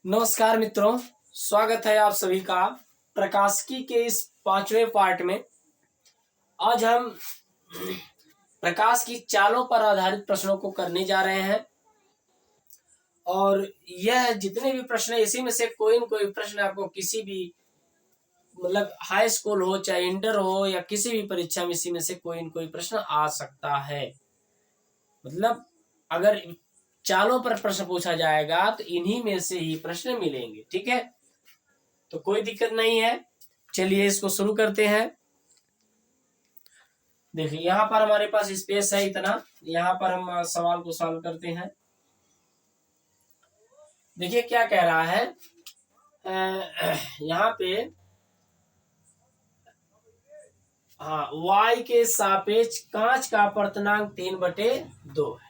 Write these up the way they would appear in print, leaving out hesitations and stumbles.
नमस्कार मित्रों, स्वागत है आप सभी का प्रकाशिकी के इस 5वें पार्ट में। आज हम प्रकाश की चालों पर आधारित प्रश्नों को करने जा रहे हैं और यह जितने भी प्रश्न है इसी में से कोई न कोई प्रश्न आपको किसी भी मतलब हाई स्कूल हो चाहे इंटर हो या किसी भी परीक्षा में इसी में से कोई न कोई प्रश्न आ सकता है। मतलब अगर चालों पर प्रश्न पूछा जाएगा तो इन्हीं में से ही प्रश्न मिलेंगे। ठीक है, तो कोई दिक्कत नहीं है। चलिए इसको शुरू करते हैं। देखिए यहाँ पर हमारे पास स्पेस है इतना, यहाँ पर हम सवाल को सॉल्व करते हैं। देखिए क्या कह रहा है यहाँ पे, हाँ, y के सापेक्ष कांच का अपवर्तनांक 3/2 है।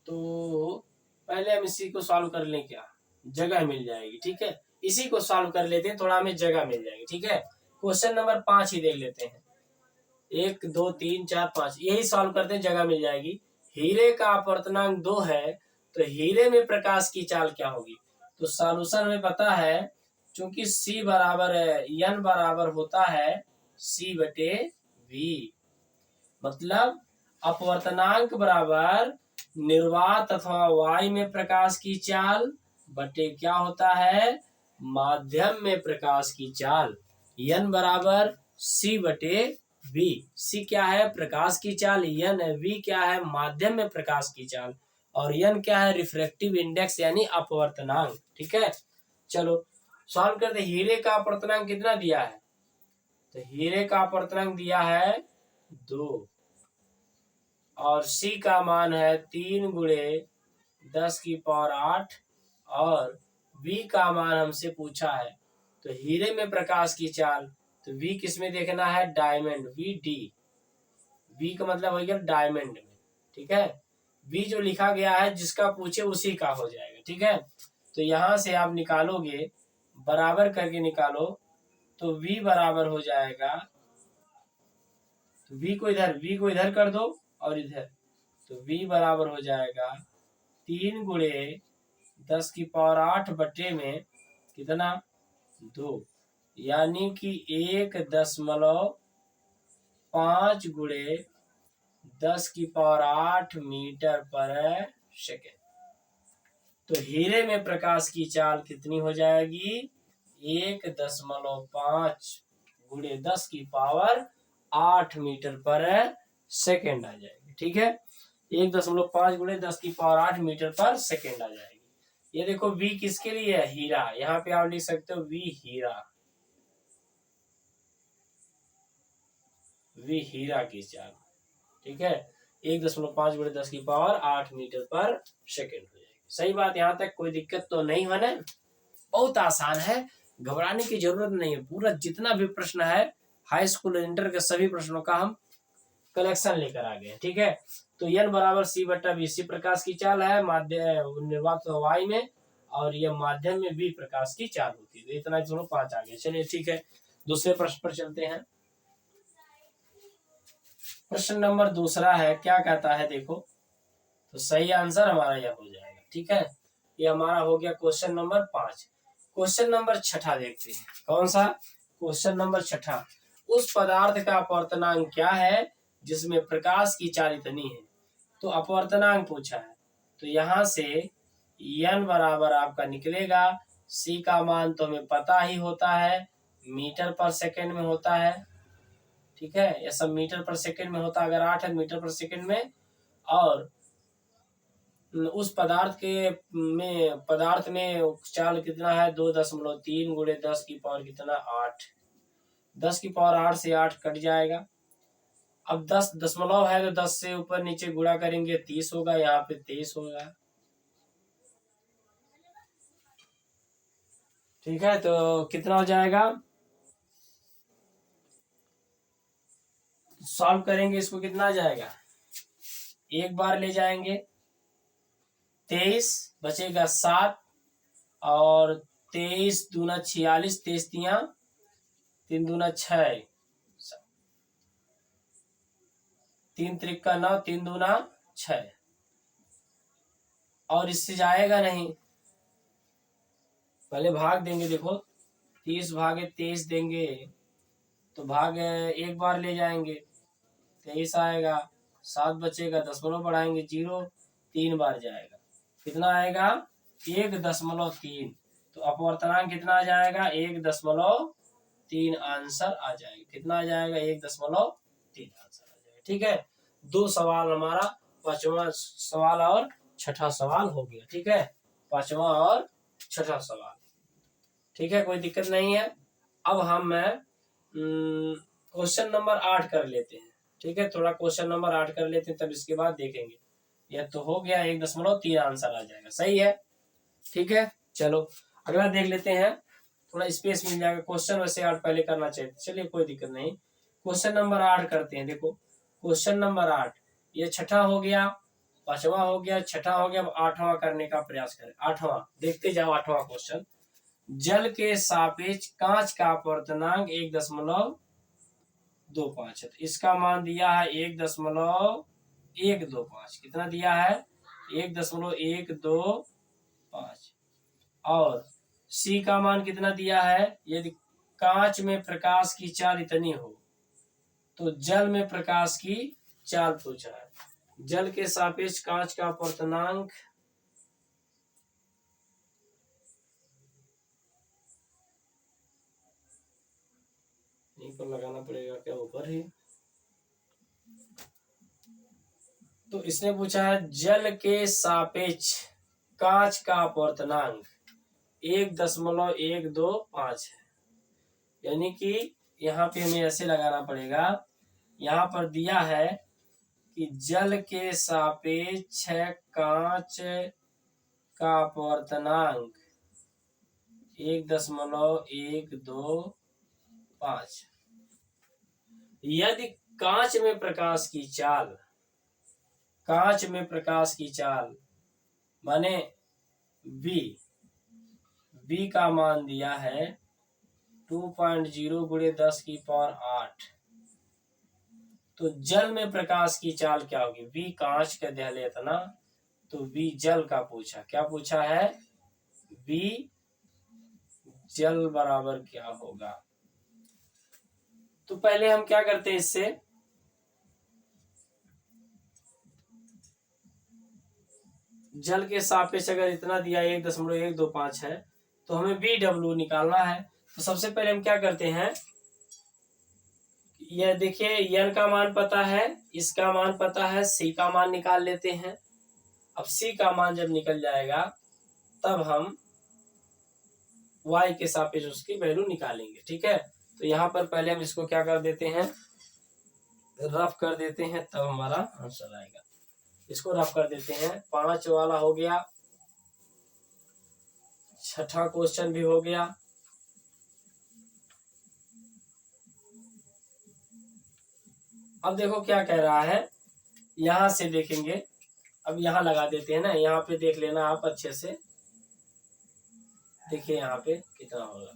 तो पहले हम इसी को सॉल्व कर लें, क्या जगह मिल जाएगी। ठीक है, इसी को सॉल्व कर लेते हैं, थोड़ा हमें जगह मिल जाएगी। ठीक है, क्वेश्चन नंबर 5 ही देख लेते हैं। 1 2 3 4 5 यही सॉल्व करते हैं, जगह मिल जाएगी। हीरे का अपवर्तनांक 2 है तो हीरे में प्रकाश की चाल क्या होगी। तो सॉल्यूशन हमें पता है, चूंकि C बराबर N बराबर होता है C/V, मतलब अपवर्तनांक बराबर निर्वात अथवा Y में प्रकाश की चाल बटे क्या होता है, माध्यम में प्रकाश की चाल। N बराबर C/V। C क्या है, प्रकाश की चाल। V क्या है, माध्यम में प्रकाश की चाल। और N क्या है, रिफ्रैक्टिव इंडेक्स यानी अपवर्तनांक। ठीक है, चलो सॉल्व करते। हीरे का अपवर्तनांक कितना दिया है, तो हीरे का अपवर्तनांक दिया है 2 और C का मान है 3×10⁸ और V का मान हमसे पूछा है। तो हीरे में प्रकाश की चाल, तो V किस में देखना है, डायमंड VD। V का मतलब हो गया डायमंड में। ठीक है, V जो लिखा गया है जिसका पूछे उसी का हो जाएगा। ठीक है, तो यहां से आप निकालोगे, बराबर करके निकालो, तो V बराबर हो जाएगा, तो V को इधर कर दो और इधर, तो V बराबर हो जाएगा 3×10⁸ बटे में कितना, 2, यानी कि 1.5×10⁸ मीटर पर सेकेंड। तो हीरे में प्रकाश की चाल कितनी हो जाएगी, 1.5×10⁸ मीटर पर सेकेंड आ जाएगी। ठीक है, 1.5×10⁸ मीटर पर सेकेंड आ जाएगी। ये देखो V किसके लिए है, हीरा। यहाँ पे आप लिख सकते हो V हीरा, V हीरा की चाल। ठीक है, 1.5×10⁸ मीटर पर सेकेंड हो जाएगी। सही बात, यहाँ तक कोई दिक्कत तो नहीं है ना, बहुत आसान है, घबराने की जरूरत नहीं है। पूरा जितना भी प्रश्न है हाई स्कूल इंटर के सभी प्रश्नों का हम कलेक्शन लेकर आ गए। ठीक है, तो N बराबर C/V। C प्रकाश की चाल है माध्य निर्वात Y में, और यह माध्यम में V प्रकाश की चाल होती है। तो इतना दोनों 5 आ गए। चलिए ठीक है, दूसरे प्रश्न पर चलते हैं। प्रश्न नंबर दूसरा है, क्या कहता है देखो, तो सही आंसर हमारा यह हो जाएगा। ठीक है, ये हमारा हो गया क्वेश्चन नंबर 5। क्वेश्चन नंबर 6 देखते हैं। कौन सा, क्वेश्चन नंबर 6। उस पदार्थ का अपवर्तनांक क्या है जिसमें प्रकाश की चाल इतनी है। तो अपवर्तनांक पूछा है, तो यहाँ से N बराबर आपका निकलेगा, C का मान तो हमें पता ही होता है, मीटर पर सेकेंड में होता है। ठीक है, यह सब मीटर पर सेकेंड में होता है, अगर 8 है मीटर पर सेकेंड में। और उस पदार्थ में चाल कितना है, 2.3×10⁸ कितना 8। 10⁸ से 8 कट जाएगा। अब 10 दशमलव है तो 10 से ऊपर नीचे गुणा करेंगे 30 होगा, यहाँ पे 23 होगा। ठीक है, तो कितना हो जाएगा, सॉल्व करेंगे इसको, कितना आ जाएगा, एक बार ले जाएंगे 23 बचेगा 7 और 23 दूना 46, 23 3 दूना 6, 3 त्रिक का 9, 3 दूना 6, और इससे जाएगा नहीं। पहले भाग देंगे, देखो 30 भागे 23 देंगे तो भाग एक बार ले जाएंगे, 23 आएगा, 7 बचेगा, दशमलव बढ़ाएंगे 0, 3 बार जाएगा, कितना आएगा 1.3। तो अपवर्तनांक कितना आ जाएगा 1.3 आंसर आ जाएगा। कितना आ जाएगा 1.3 आंसर आ जाएगा। ठीक है, 2 सवाल हमारा, पांचवा सवाल और छठा सवाल हो गया। ठीक है, पांचवा और छठा सवाल। ठीक है, कोई दिक्कत नहीं है। अब हम क्वेश्चन नंबर 8 कर लेते हैं। ठीक है, थोड़ा क्वेश्चन नंबर 8 कर लेते हैं, तब इसके बाद देखेंगे। यह तो हो गया 1.3 आंसर आ जाएगा, सही है। ठीक है, चलो अगला देख लेते हैं, थोड़ा स्पेस मिल जाएगा। क्वेश्चन वैसे 8 पहले करना चाहिए, चलिए कोई दिक्कत नहीं। क्वेश्चन नंबर 8 करते हैं। देखो क्वेश्चन नंबर 8, ये छठा हो गया, पांचवा हो गया, छठा हो गया। अब 8वां करने का प्रयास करें। 8वां देखते जाओ। 8वां क्वेश्चन, जल के सापेक्ष कांच का अपवर्तनांक 1.125 है। तो इसका मान दिया है 1.125। कितना दिया है 1.125। और सी का मान कितना दिया है, यदि कांच में प्रकाश की चाल इतनी हो तो जल में प्रकाश की चाल पूछा है। जल के सापेक्ष कांच का अपवर्तनांक यहीं पर लगाना पड़ेगा क्या, ऊपर ही। तो इसने पूछा है जल के सापेक्ष कांच का अपवर्तनांक 1.125 है। यानी कि यहाँ पे हमें ऐसे लगाना पड़ेगा, यहाँ पर दिया है कि जल के सापेक्ष कांच का अपवर्तनांक 1.125। यदि कांच में प्रकाश की चाल, कांच में प्रकाश की चाल माने v का मान दिया है 2.0 × 10⁸। तो जल में प्रकाश की चाल क्या होगी, v कांच का दे लेता ना, तो v जल का पूछा। क्या पूछा है, v जल बराबर क्या होगा। तो पहले हम क्या करते हैं, इससे जल के सापेक्ष अगर इतना दिया 1.125 है तो हमें BW निकालना है। तो सबसे पहले हम क्या करते हैं, यह देखिए n का मान पता है, इसका मान पता है, c का मान निकाल लेते हैं। अब c का मान जब निकल जाएगा तब हम y के सापेक्ष उसकी वैल्यू निकालेंगे। ठीक है, तो यहाँ पर पहले हम इसको क्या कर देते हैं, रफ कर देते हैं, तब हमारा आंसर आएगा। इसको रफ कर देते हैं। 5 वाला हो गया, छठा क्वेश्चन भी हो गया। अब देखो क्या कह रहा है, यहां से देखेंगे। अब यहाँ लगा देते हैं ना, यहाँ पे देख लेना आप अच्छे से। देखिए यहाँ पे कितना होगा।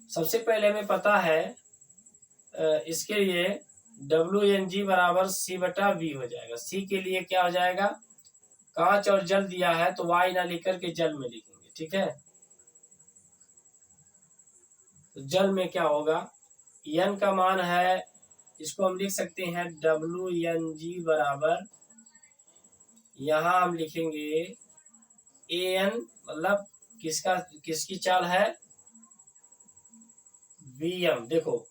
सबसे पहले हमें पता है इसके लिए WNG बराबर C/V हो जाएगा। C के लिए क्या हो जाएगा, कांच और जल दिया है तो Y ना लिख करके जल में लिखेंगे। ठीक है, तो जल में क्या होगा, N का मान है, इसको हम लिख सकते हैं WNG बराबर, यहाँ हम लिखेंगे AN, मतलब किसकी चाल है, VM। देखो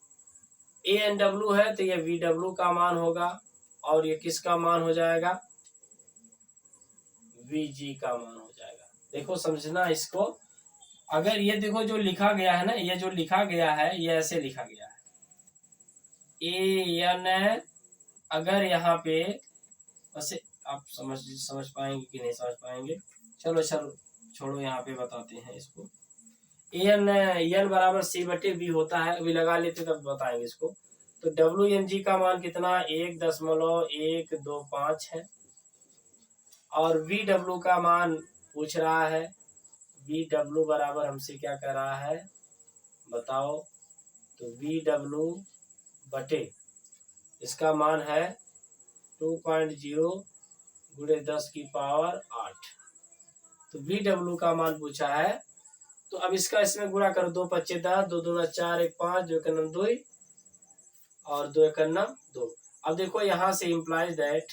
ANW है तो ये VW का मान होगा, और ये किसका मान हो जाएगा, VG का मान हो जाएगा। देखो समझना इसको, अगर ये देखो जो लिखा गया है ना, ये जो लिखा गया है ये ऐसे लिखा गया है AN। अगर यहाँ पे वैसे आप समझ पाएंगे कि नहीं समझ पाएंगे, चलो छोड़ो, यहाँ पे बताते हैं इसको। N बराबर C/V होता है, अभी लगा लेते तब बताएंगे इसको। तो WNG का मान कितना 1.125 है, और VW का मान पूछ रहा है। VW बराबर हमसे क्या कह रहा है बताओ, तो VW बटे इसका मान है 2.0 × 10⁸। तो VW का मान पूछा है। तो अब इसका इसमें गुणा करो, 2 पच्चे 10, 2 दूना 4, 1 5, 2 एकम 2 और 2 एकम 2। अब देखो यहाँ से इम्प्लाइज दैट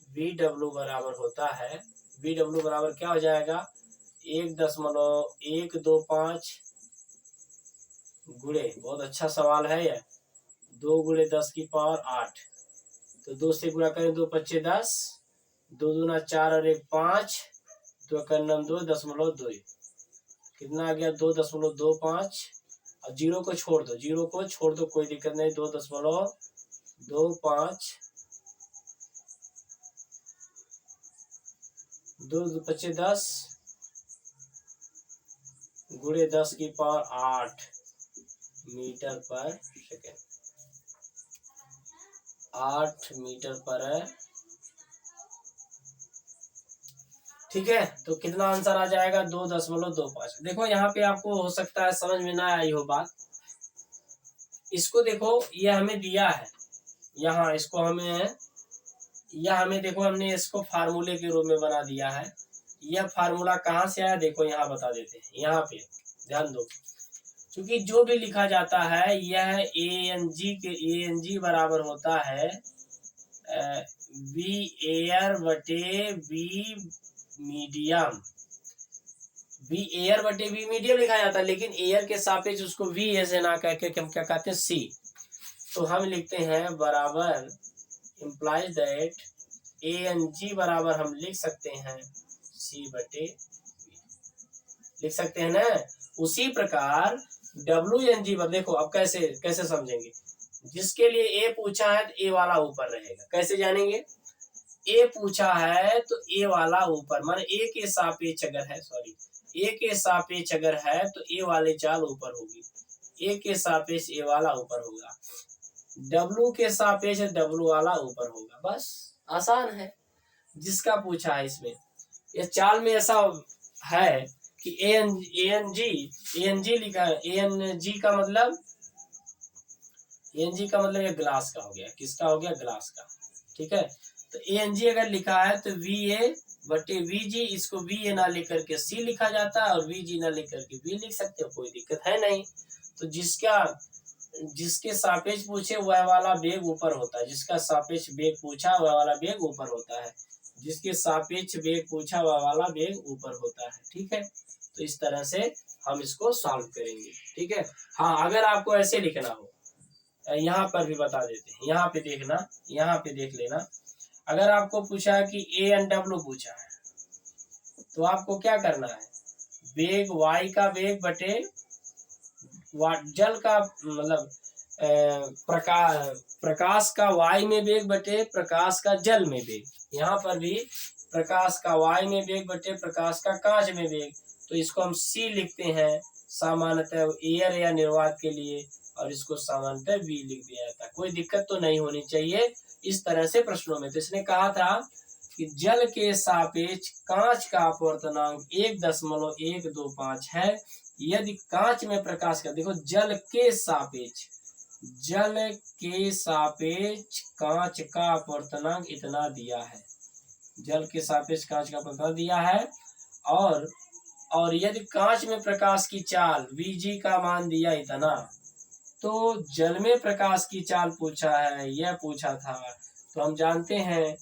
VW बराबर होता है, VW बराबर क्या हो जाएगा, 1.125 गुणे, बहुत अच्छा सवाल है यह, 2 गुणे 10 की पावर 8। तो 2 से गुणा करें, 2 पच्चे 10, 2 दूना 4 और 1 5, 2 एकम 2.2, कितना आ गया 2.25, और जीरो को छोड़ दो, जीरो को छोड़ दो, कोई दिक्कत नहीं, 2.25, 2 पच्चे 10 गुणे 10 की पावर 8 मीटर पर सेकेंड, 8 मीटर पर है। ठीक है, तो कितना आंसर आ जाएगा, 2.25। देखो यहाँ पे आपको हो सकता है समझ में ना आई हो बात, इसको देखो ये हमें दिया है, यहाँ इसको हमें, यह हमें देखो हमने इसको फार्मूले के रूप में बना दिया है। यह फार्मूला कहाँ से आया देखो यहाँ बता देते हैं, यहाँ पे ध्यान दो, क्योंकि जो भी लिखा जाता है यह ANG बराबर होता है V एयर बटे V मीडियम, V एयर बटे V मीडियम लिखा जाता है, लेकिन एयर के सापेक्ष उसको V ऐसे ना कह के हम क्या कहते हैं C, तो हम लिखते हैं बराबर इम्प्लाइज दैट ANG बराबर हम लिख सकते हैं C बटे V, लिख सकते हैं ना। उसी प्रकार WNG पर देखो, अब कैसे समझेंगे, जिसके लिए A पूछा है तो A वाला ऊपर रहेगा, कैसे जानेंगे, A पूछा है तो A वाला ऊपर, माने A के सापेक्ष अगर है, A के सापेक्ष अगर है तो A वाले चाल ऊपर होगी, A के सापेक्ष A वाला ऊपर होगा, W के सापेक्ष W वाला ऊपर होगा, बस आसान है। जिसका पूछा है इसमें, यह चाल में ऐसा है कि ANG लिखा है, ANG का मतलब ये ग्लास का हो गया, किसका हो गया, ग्लास का। ठीक है, तो ANG अगर लिखा है तो VA बटे VG, इसको VA ना लिख करके C लिखा जाता है और VG ना लिख करके V लिख सकते हो, कोई दिक्कत है नहीं। तो जिसके सापेक्ष पूछे वह वाला वेग ऊपर होता है, जिसका सापेक्ष वेग पूछा वह वाला वेग ऊपर होता है, जिसके सापेक्ष वेग पूछा वह वाला वेग ऊपर होता है। ठीक है, तो इस तरह से हम इसको सॉल्व करेंगे। ठीक है, हाँ अगर आपको ऐसे लिखना हो, यहाँ पर भी बता देते हैं, यहाँ पे देखना, यहाँ पे देख लेना, अगर आपको पूछा है कि ANW पूछा है तो आपको क्या करना है, वेग y का वेग बटे जल का मतलब प्रकाश का y में वेग बटे प्रकाश का जल में वेग, यहाँ पर भी प्रकाश का y में वेग बटे प्रकाश का कांच में वेग, तो इसको हम C लिखते हैं सामान्यतः एयर या निर्वात के लिए, और इसको सामान्यतः V लिख दिया जाता है, कोई दिक्कत तो नहीं होनी चाहिए इस तरह से प्रश्नों में। तो इसने कहा था कि जल के सापेक्ष कांच का अपवर्तनांक 1.125 है, यदि कांच में प्रकाश का, देखो जल के सापेक्ष कांच का अपवर्तनांक इतना दिया है, जल के सापेक्ष कांच का अपवर्तनांक दिया है, और यदि कांच में प्रकाश की चाल Vg का मान दिया इतना, तो जल में प्रकाश की चाल पूछा है, यह पूछा था, तो हम जानते हैं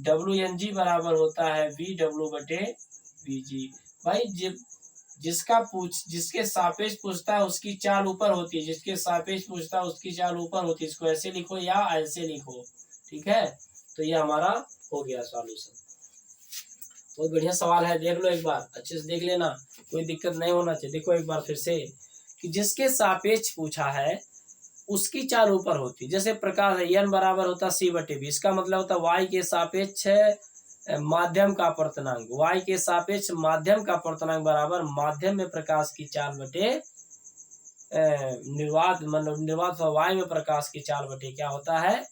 WNG बराबर होता है VW बटे VG। भाई जिसके सापेक्ष पूछता है उसकी चाल ऊपर होती है, जिसके सापेक्ष पूछता है उसकी चाल ऊपर होती है, इसको ऐसे लिखो या ऐसे लिखो। ठीक है, तो ये हमारा हो गया सॉल्यूशन। बहुत बढ़िया सवाल है, देख लो एक बार अच्छे से देख लेना, कोई दिक्कत नहीं होना चाहिए। देखो एक बार फिर से कि जिसके सापेक्ष पूछा है उसकी चाल ऊपर होती, जैसे प्रकाश है n बराबर होता C बटे V, इसका मतलब होता y के सापेक्ष माध्यम का अपवर्तनांक, y के सापेक्ष माध्यम का अपवर्तनांक बराबर माध्यम में प्रकाश की चाल बटे निर्वात, मतलब निर्वात y में प्रकाश की चाल बटे क्या होता है,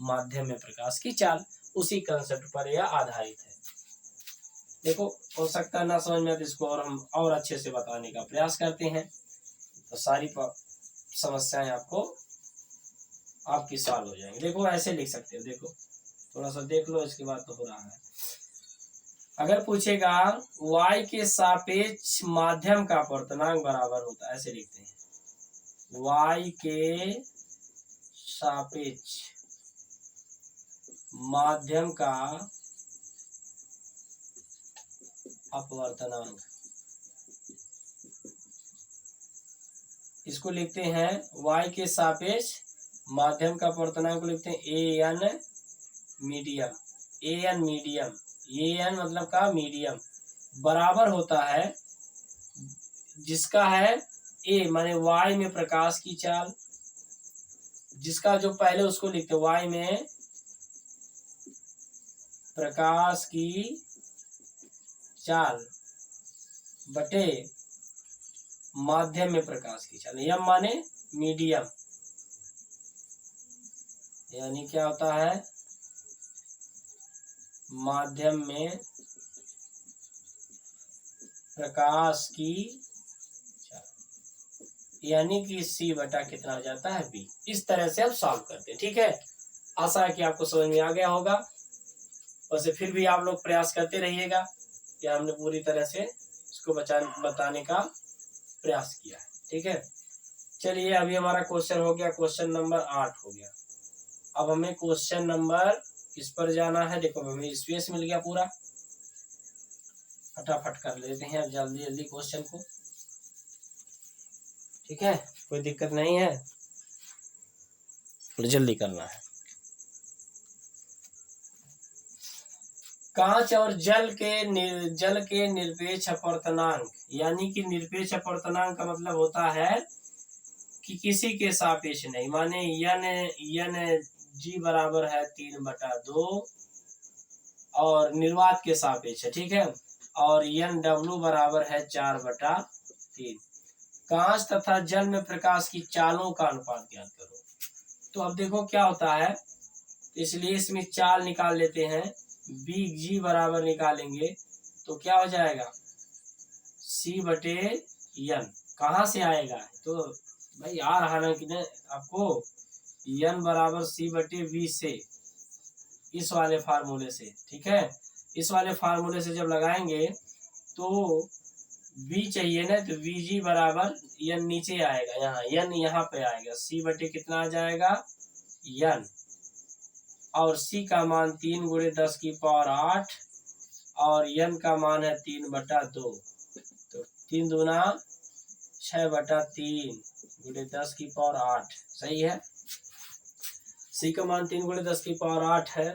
माध्यम में प्रकाश की चाल। उसी कंसेप्ट पर यह आधारित है। देखो हो सकता है ना समझ में, तो इसको और हम और अच्छे से बताने का प्रयास करते हैं, तो सारी समस्याएं आपकी सॉल्व हो जाएंगी। देखो ऐसे लिख सकते हो, देखो थोड़ा सा देख लो, इसके बाद तो हो रहा है। अगर पूछेगा y के सापेक्ष माध्यम का अपवर्तनांक बराबर होता है, ऐसे लिखते हैं, y के सापेक्ष माध्यम का अपवर्तनांक, इसको लिखते हैं y के सापेक्ष माध्यम का अपवर्तनांक को लिखते हैं an medium, an medium, an मतलब का मीडियम बराबर होता है जिसका है a माने y में प्रकाश की चाल, जिसका जो पहले उसको लिखते हैं y में प्रकाश की चाल बटे माध्यम में प्रकाश की चाल, यम माने मीडियम, यानी क्या होता है माध्यम में प्रकाश की चाल, यानी कि c बटा कितना हो जाता है b। इस तरह से आप सॉल्व करते हैं। ठीक है, आशा है कि आपको समझ में आ गया होगा। वैसे फिर भी आप लोग प्रयास करते रहिएगा कि हमने पूरी तरह से इसको बताने का प्रयास किया है। ठीक है, चलिए अभी हमारा क्वेश्चन हो गया, क्वेश्चन नंबर 8 हो गया। अब हमें क्वेश्चन नंबर किस पर जाना है, देखो हमें स्पेस मिल गया पूरा, फटाफट कर लेते हैं अब जल्दी जल्दी क्वेश्चन को। ठीक है, कोई दिक्कत नहीं है, जल्दी करना है। कांच और जल के निरपेक्ष अपवर्तनांक, यानी कि निरपेक्ष अपवर्तनांक का मतलब होता है कि किसी के सापेक्ष नहीं, माने यन जी बराबर है 3/2 और निर्वात के सापेक्ष है। ठीक है, और यन डब्लू बराबर है 4/3। कांच तथा जल में प्रकाश की चालों का अनुपात ज्ञात करो। तो अब देखो क्या होता है, इसलिए इसमें चाल निकाल लेते हैं, बी जी बराबर निकालेंगे तो क्या हो जाएगा C/N। कहाँ से आएगा, तो भाई आ रहा ना कि नहीं आपको, N बराबर C/V से, इस वाले फार्मूले से। ठीक है, इस वाले फार्मूले से जब लगाएंगे तो V चाहिए ना, तो VG बराबर N नीचे आएगा, यहाँ N यहाँ पे आएगा, C/ कितना आ जाएगा N, और C का मान 3 × 10⁸ और N का मान है 3/2, तो 3 दूना 6/3 × 10⁸ सही है। C का मान 3 × 10⁸ है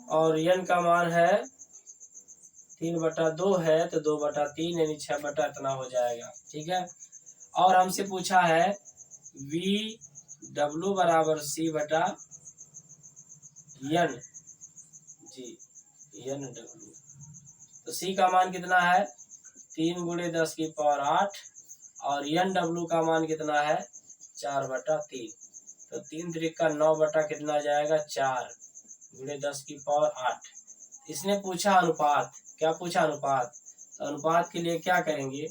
और N का मान है 3/2 है, तो 2/3 यानी 6 बटा इतना हो जाएगा। ठीक है, और हमसे पूछा है VW बराबर C/N जी, NW, तो C का मान कितना है 3 × 10⁸ और NW का मान कितना है 4/3, तो 3 त्रिक 9 बटा कितना जाएगा 4 × 10⁸। इसने पूछा अनुपात, क्या पूछा अनुपात, तो अनुपात के लिए क्या करेंगे,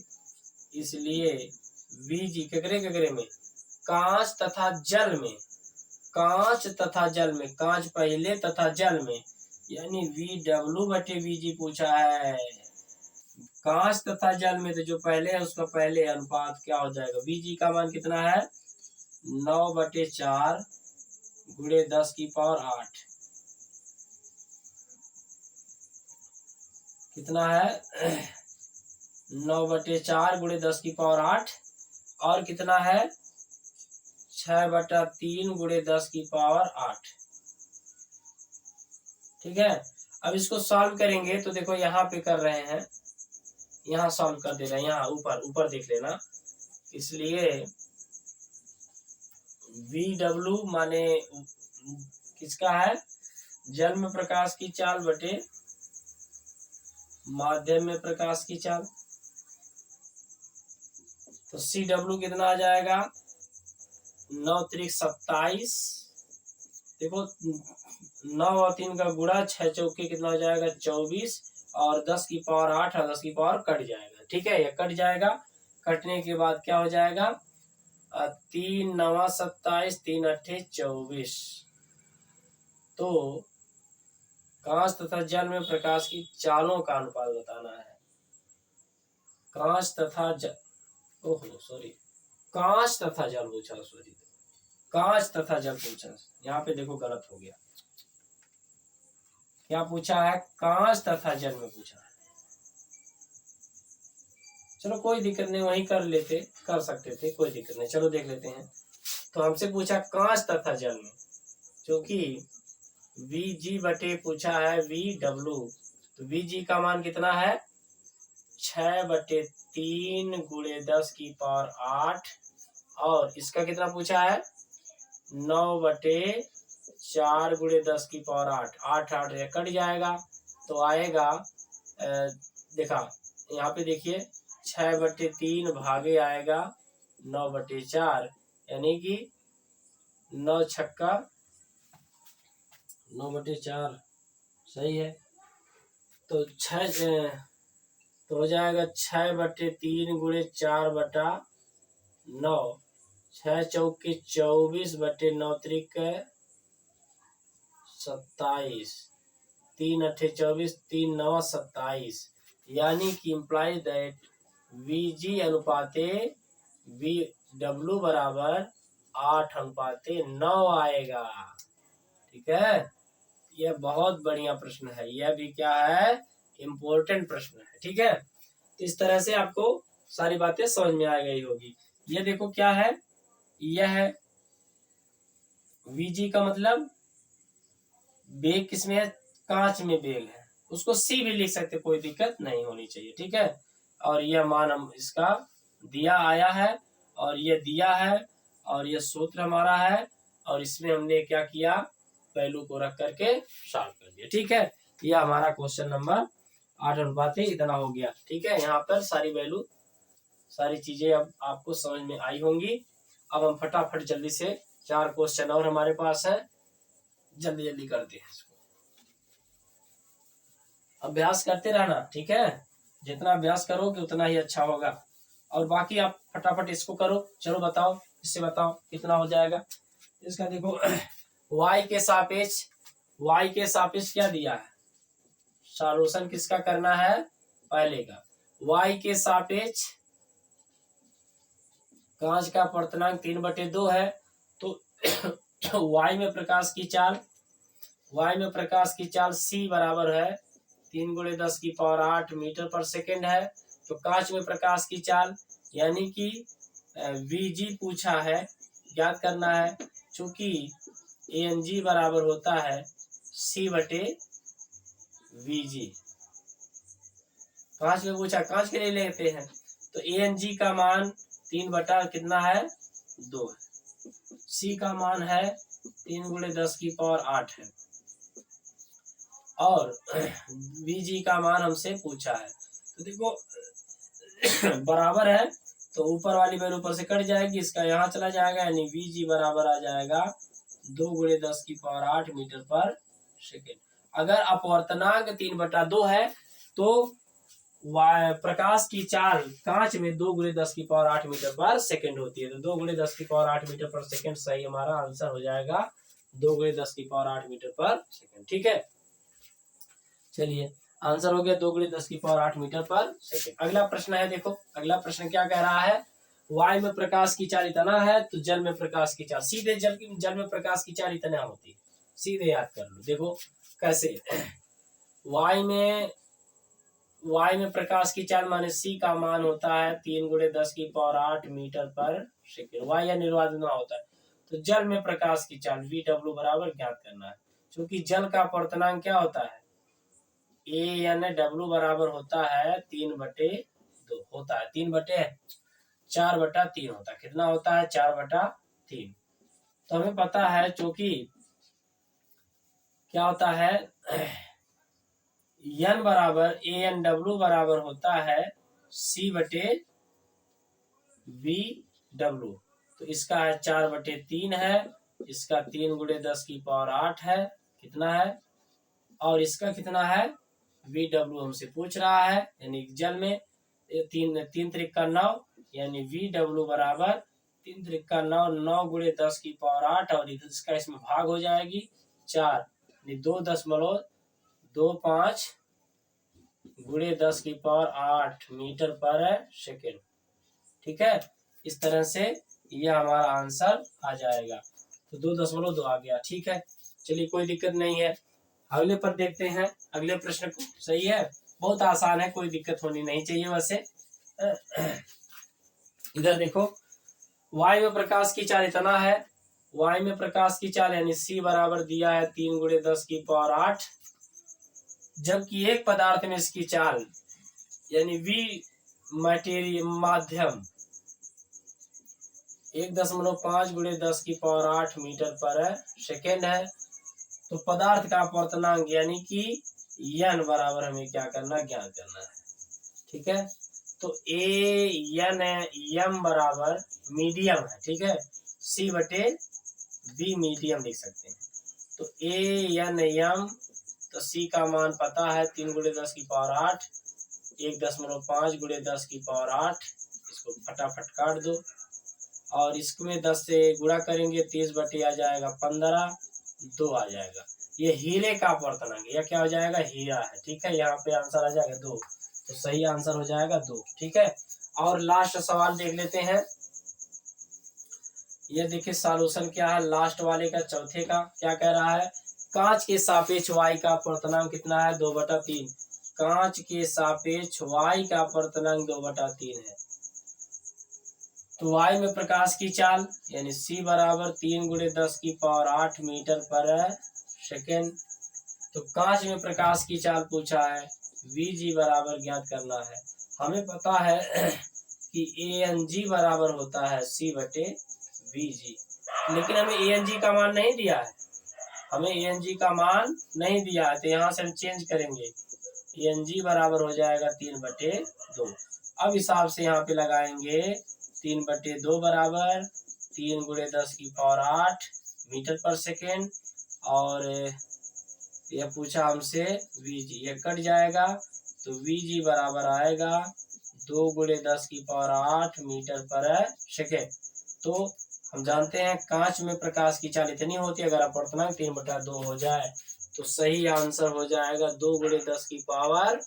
इसलिए VG ककरे में, कांच तथा जल में, कांच तथा जल में, कांच पहले तथा जल में, यानी VW/VG पूछा है। कांच तथा जल में तो जो पहले है उसका पहले अनुपात क्या हो जाएगा, VG का मान कितना है 9/4 × 10⁸, कितना है 9/4 × 10⁸, और कितना है 6/3 × 10⁸। ठीक है, अब इसको सॉल्व करेंगे तो देखो यहाँ पे कर रहे हैं, यहाँ सॉल्व कर दे रहे हैं, यहाँ ऊपर देख लेना। इसलिए VW माने किसका है, जल में प्रकाश की चाल बटे माध्यम में प्रकाश की चाल, तो CW कितना आ जाएगा 9 त्रिक 27, देखो 9 और 3 का गुणा, 6 चौके कितना हो जाएगा 24, और 10⁸ और 10⁸ कट जाएगा। ठीक है, ये कट जाएगा, कटने के बाद क्या हो जाएगा 3 9 27, 3 8 24, तो कांच तथा जल में प्रकाश की चालों का अनुपात बताना है। कांच तथा जल, ओहो सॉरी, कांच तथा जल पूछा, सॉरी कांच तथा जल पूछा, यहाँ पे देखो गलत हो गया। क्या पूछा है? कांच तथा जल में पूछा है। चलो कोई दिक्कत नहीं, वही कर लेते, कर सकते थे, कोई दिक्कत नहीं। चलो देख लेते हैं। तो हमसे पूछा कांच तथा जल में, क्योंकि वी जी बटे पूछा है वी डब्लू, तो वी जी का मान कितना है? 6/3 × 10⁸, और इसका कितना पूछा है? 9/4 × 10⁸, 8 8 कट जाएगा तो आएगा देखा यहाँ पे देखिए 6/3 भागे आएगा 9/4, यानी कि 9 छक्का 9/4 सही है। तो 6 तो हो जाएगा 6/3 × 4/9, 6 चौके 24/9 त्रिक 27, 3 8 24, 3 9 27, यानी कि इम्प्लाइज दैट वी जी अनुपाते वी डब्ल्यू बराबर 8:9 आएगा। ठीक है, यह बहुत बढ़िया प्रश्न है, यह भी क्या है? इम्पोर्टेंट प्रश्न है। ठीक है, तो इस तरह से आपको सारी बातें समझ में आ गई होगी। ये देखो क्या है, यह है वीजी का मतलब बेग किसमें है? कांच में बेग है, उसको सी भी लिख सकते, कोई दिक्कत नहीं होनी चाहिए। ठीक है, और यह मान हम इसका दिया आया है, और यह दिया है, और यह सूत्र हमारा है, और इसमें हमने क्या किया? वैल्यू को रख करके सॉल्व कर दिया। ठीक है, यह हमारा क्वेश्चन नंबर 8 इतना हो गया। ठीक है, यहाँ पर सारी वैल्यू सारी चीजें अब आपको समझ में आई होंगी। अब हम फटाफट जल्दी से 4 क्वेश्चन और हमारे पास है, जल्दी जल्दी करते हैं इसको। अभ्यास करते रहना, ठीक है, जितना अभ्यास करोगे उतना ही अच्छा होगा। और बाकी आप फटाफट इसको करो। चलो बताओ, इससे बताओ कितना हो जाएगा इसका। देखो y के सापेक्ष क्या दिया है? सॉल्यूशन किसका करना है? पहले का। y के सापेक्ष कांच का अपर्तनांक 3/2 है, तो y में प्रकाश की चाल c बराबर है 3 × 10⁸ मीटर/सेकंड है। तो कांच में प्रकाश की चाल यानी कि Vg पूछा है, ज्ञात करना है, चूंकि Ang बराबर होता है C/Vg। कांच में पूछा, कांच के लिए लेते हैं, तो Ang का मान 3 कितना है? 2 है। C का मान है 3 × 10⁸ है, और Vg का मान हमसे पूछा है। तो देखो बराबर है, तो ऊपर वाली वैल्यू ऊपर से कट जाएगी, इसका यहाँ चला जाएगा, यानी Vg बराबर आ जाएगा 2 × 10⁸ मीटर/सेकंड। अगर अपवर्तनांक 3/2 है तो प्रकाश की चाल कांच में 2 × 10⁸ मीटर/सेकंड होती है। तो 2 × 10⁸ मीटर/सेकंड सही हमारा आंसर हो जाएगा, 2 × 10⁸ मीटर/सेकंड। ठीक है, चलिए आंसर हो गया 2 × 10⁸ मीटर/सेकंड। अगला प्रश्न है, देखो अगला प्रश्न क्या कह रहा है? वायु में प्रकाश की चाल इतना है, तो जल में प्रकाश की चाल, सीधे जल में प्रकाश की चाल इतना होती है, सीधे याद कर लो। देखो कैसे, वायु में प्रकाश की चाल माने सी का मान होता है 3 × 10⁸ मीटर/सेकंड, वायु निर्वात ना होता है। तो जल में प्रकाश की चाल VW बराबर ज्ञात करना है, क्योंकि जल का अपवर्तनांक क्या होता है? ANW बराबर होता है 3/2 होता है, 4/3 होता है। कितना होता है? 4/3। तो हमें पता है, चूंकि क्या होता है, N बराबर ANW बराबर होता है C/VW। तो इसका है 4/3 है, इसका 3 × 10⁸ है, कितना है, और इसका कितना है? VW हमसे पूछ रहा है, यानी जल में 3 3 × 9, यानी VW बराबर 3 3 × 9, 9 × 10⁸, और इसका इसमें भाग हो जाएगी 4, यानी 2.4 25 गुणे 10 की पावर 8 मीटर पर सेकेंड। ठीक है, इस तरह से यह हमारा आंसर आ जाएगा। तो 2.2 आ गया। ठीक है, चलिए कोई दिक्कत नहीं है। अगले पर देखते हैं, अगले प्रश्न को। सही है, बहुत आसान है, कोई दिक्कत होनी नहीं चाहिए। वैसे इधर देखो, वायु में प्रकाश की चाल इतना है, वायु में प्रकाश की चाल यानी c बराबर दिया है 3 गुणे 10 की पावर 8, जबकि एक पदार्थ में इसकी चाल यानी v मटेरियल माध्यम 1.5 गुणे 10 की पावर 8 मीटर पर सेकेंड है। तो पदार्थ का अपवर्तनांक यानी कि n बराबर हमें क्या करना, ज्ञात करना है। ठीक है, तो m बराबर मीडियम है। ठीक है, c/v मीडियम लिख सकते हैं। तो m, तो c का मान पता है 3 गुणे 10 की पावर 8, 1.5 गुणे 10 की पावर 8, इसको फटाफट काट दो और इसमें 10 से गुणा करेंगे, 30 बटे आ जाएगा 15, 2 आ जाएगा। ये हीरे का अपवर्तनांक, यह क्या हो जाएगा, हीरा है। ठीक है, यहाँ पे आंसर आ जाएगा 2, तो सही आंसर हो जाएगा 2। ठीक है, और लास्ट सवाल देख लेते हैं। ये देखिए सॉल्यूशन क्या है लास्ट वाले का, चौथे का। क्या कह रहा है, कांच के सापेक्ष वाई का अपवर्तनांक कितना है, 2/3। कांच के सापेक्ष वाई का अपवर्तनांक 2/3 है। तो वाई में प्रकाश की चाल यानी c बराबर 3 गुणे 10 की पावर 8 मीटर पर सेकेंड। तो कांच में प्रकाश की चाल पूछा है, vg बराबर ज्ञात करना है। हमें पता है कि ang बराबर होता है c/vg, लेकिन हमें ang का मान नहीं दिया है, हमें ang का मान नहीं दिया है, तो यहाँ से हम चेंज करेंगे। ang बराबर हो जाएगा 3/2। अब हिसाब से यहाँ पे लगाएंगे 3/2 बराबर 3 गुणे 10 की पावर 8 मीटर पर सेकेंड, और यह पूछा हमसे vg, यह कट जाएगा तो vg बराबर आएगा 2 गुणे 10 की पावर 8 मीटर पर सेकेंड। तो हम जानते हैं कांच में प्रकाश की चाल इतनी होती है, अगर अपवर्तनांक 3/2 हो जाए तो सही आंसर हो जाएगा 2 गुणे 10 की पावर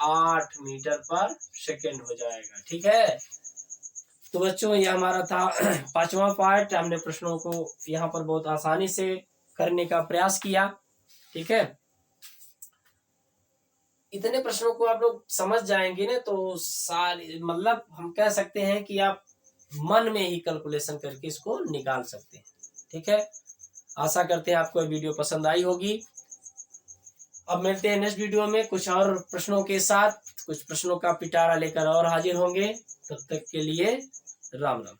8 मीटर पर सेकेंड हो जाएगा। ठीक है, तो बच्चों ये हमारा था 5वां पार्ट। हमने प्रश्नों को यहाँ पर बहुत आसानी से करने का प्रयास किया। ठीक है, इतने प्रश्नों को आप लोग समझ जाएंगे ना, तो सारे मतलब हम कह सकते हैं कि आप मन में ही कैलकुलेशन करके इसको निकाल सकते हैं। ठीक है, आशा करते हैं आपको ये वीडियो पसंद आई होगी। अब मिलते हैं नेक्स्ट वीडियो में कुछ और प्रश्नों के साथ, कुछ प्रश्नों का पिटारा लेकर और हाजिर होंगे। तब तक के लिए राम राम।